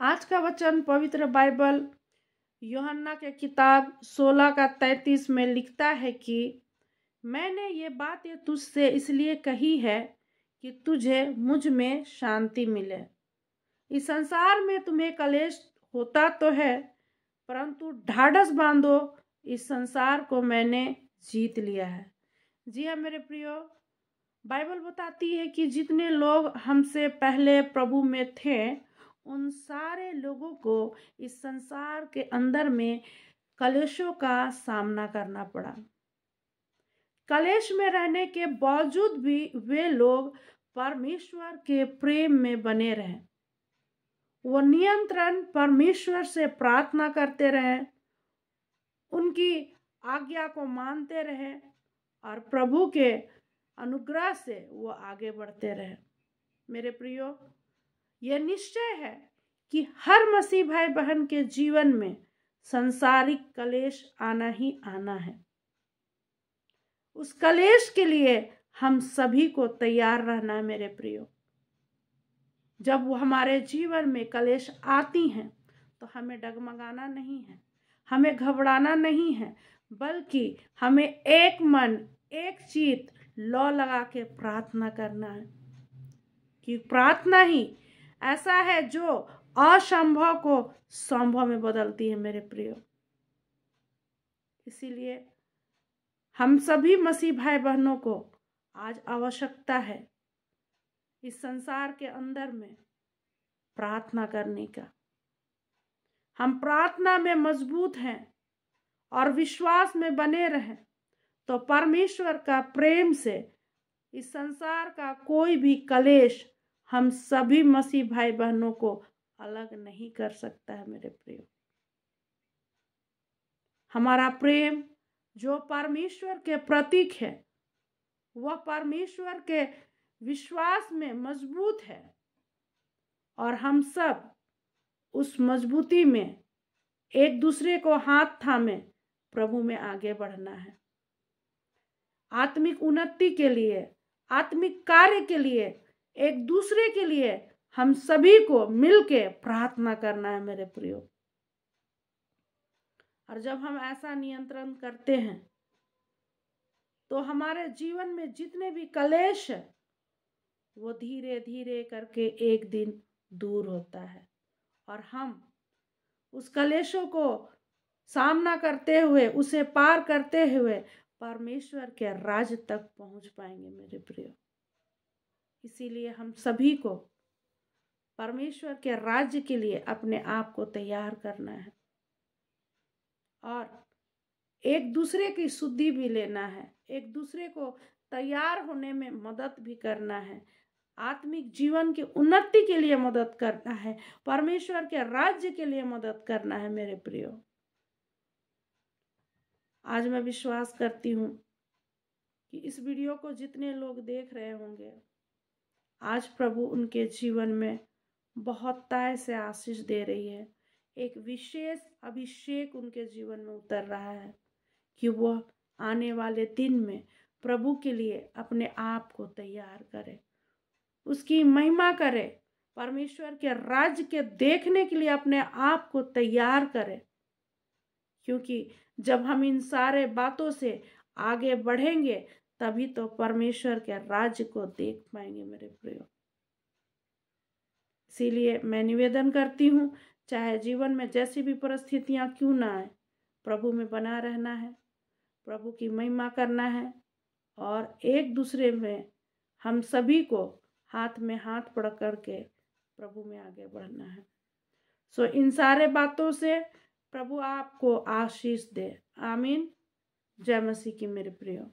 आज का वचन पवित्र बाइबल यूहन्ना के किताब 16 का 33 में लिखता है कि मैंने ये बातें तुझसे इसलिए कही है कि तुझे मुझ में शांति मिले। इस संसार में तुम्हें कलेश होता तो है, परंतु ढाढ़स बांधो, इस संसार को मैंने जीत लिया है। जी हाँ मेरे प्रियो, बाइबल बताती है कि जितने लोग हमसे पहले प्रभु में थे उन सारे लोगों को इस संसार के अंदर में कलेशों का सामना करना पड़ा। कलेश में रहने के बावजूद भी वे लोग परमेश्वर के प्रेम में बने रहे। वो नियंत्रण परमेश्वर से प्रार्थना करते रहे, उनकी आज्ञा को मानते रहे और प्रभु के अनुग्रह से वो आगे बढ़ते रहे। मेरे प्रियो, यह निश्चय है कि हर मसीह भाई बहन के जीवन में सांसारिक कलेश आना ही आना है। उस कलेश के लिए हम सभी को तैयार रहना है मेरे प्रियो। जब वो हमारे जीवन में कलेश आती हैं तो हमें डगमगाना नहीं है, हमें घबराना नहीं है, बल्कि हमें एक मन एक चित लौ लगा के प्रार्थना करना है कि प्रार्थना ही ऐसा है जो असंभव को संभव में बदलती है मेरे प्रियो। इसीलिए हम सभी मसीह भाई बहनों को आज आवश्यकता है इस संसार के अंदर में प्रार्थना करने का। हम प्रार्थना में मजबूत हैं और विश्वास में बने रहें तो परमेश्वर का प्रेम से इस संसार का कोई भी कलेश हम सभी मसीह भाई बहनों को अलग नहीं कर सकता है मेरे प्रियो। हमारा प्रेम जो परमेश्वर के प्रतीक है वह परमेश्वर के विश्वास में मजबूत है और हम सब उस मजबूती में एक दूसरे को हाथ थामे प्रभु में आगे बढ़ना है। आत्मिक उन्नति के लिए, आत्मिक कार्य के लिए, एक दूसरे के लिए हम सभी को मिलके प्रार्थना करना है मेरे प्रियो। और जब हम ऐसा नियंत्रण करते हैं तो हमारे जीवन में जितने भी कलेश है वो धीरे धीरे करके एक दिन दूर होता है और हम उस कलेशों को सामना करते हुए, उसे पार करते हुए परमेश्वर के राज्य तक पहुंच पाएंगे मेरे प्रियो। इसीलिए हम सभी को परमेश्वर के राज्य के लिए अपने आप को तैयार करना है और एक दूसरे की शुद्धि भी लेना है, एक दूसरे को तैयार होने में मदद भी करना है, आत्मिक जीवन की उन्नति के लिए मदद करना है, परमेश्वर के राज्य के लिए मदद करना है मेरे प्रियो। आज मैं विश्वास करती हूँ कि इस वीडियो को जितने लोग देख रहे होंगे आज प्रभु उनके जीवन में बहुत ताय से आशीष दे रही है। एक विशेष अभिषेक उनके जीवन में उतर रहा है कि वह आने वाले दिन में प्रभु के लिए अपने आप को तैयार करे, उसकी महिमा करे, परमेश्वर के राज्य के देखने के लिए अपने आप को तैयार करे। क्योंकि जब हम इन सारे बातों से आगे बढ़ेंगे तभी तो परमेश्वर के राज्य को देख पाएंगे मेरे प्रियो। इसीलिए मैं निवेदन करती हूँ, चाहे जीवन में जैसी भी परिस्थितियां क्यों ना आए, प्रभु में बना रहना है, प्रभु की महिमा करना है और एक दूसरे में हम सभी को हाथ में हाथ पकड़ के प्रभु में आगे बढ़ना है। इन सारे बातों से प्रभु आपको आशीष दे। आमीन। जय मसीह की मेरे प्रियो।